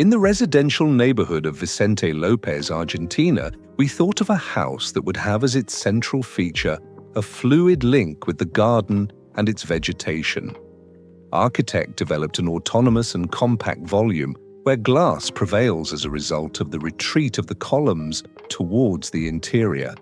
In the residential neighborhood of Vicente López, Argentina, we thought of a house that would have as its central feature a fluid link with the garden and its vegetation. Architect developed an autonomous and compact volume where glass prevails as a result of the retreat of the columns towards the interior.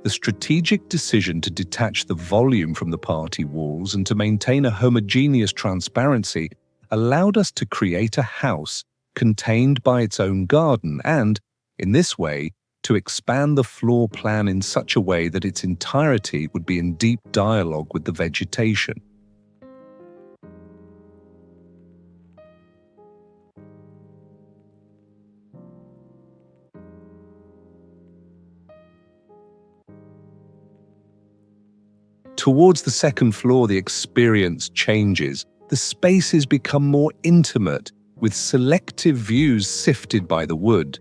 The strategic decision to detach the volume from the party walls and to maintain a homogeneous transparency allowed us to create a house contained by its own garden and, in this way, to expand the floor plan in such a way that its entirety would be in deep dialogue with the vegetation. Towards the second floor, the experience changes. The spaces become more intimate, with selective views sifted by the wood.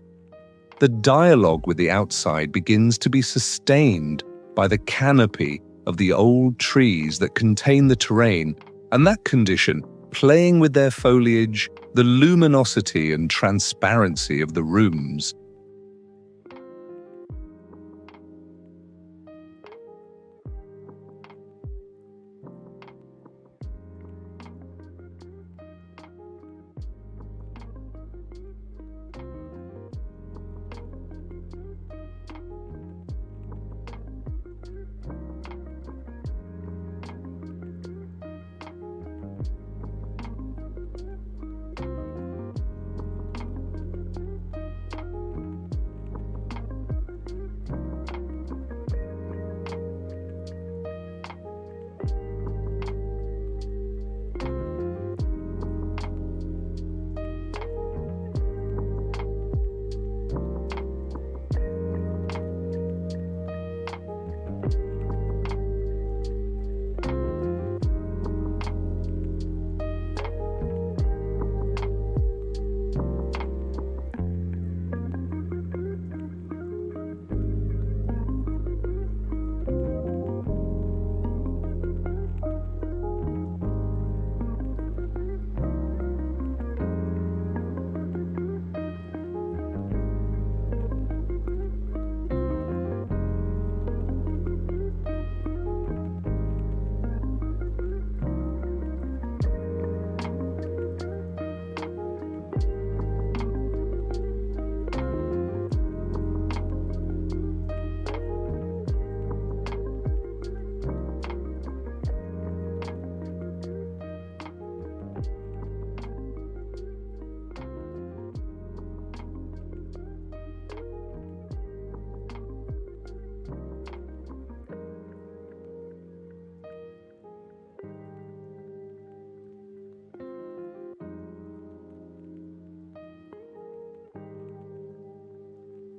The dialogue with the outside begins to be sustained by the canopy of the old trees that contain the terrain, and that condition, playing with their foliage, the luminosity and transparency of the rooms.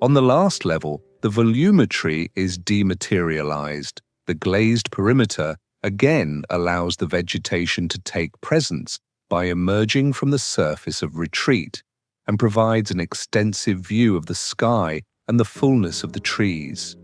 On the last level, the volumetry is dematerialized. The glazed perimeter again allows the vegetation to take presence by emerging from the surface of retreat and provides an extensive view of the sky and the fullness of the trees.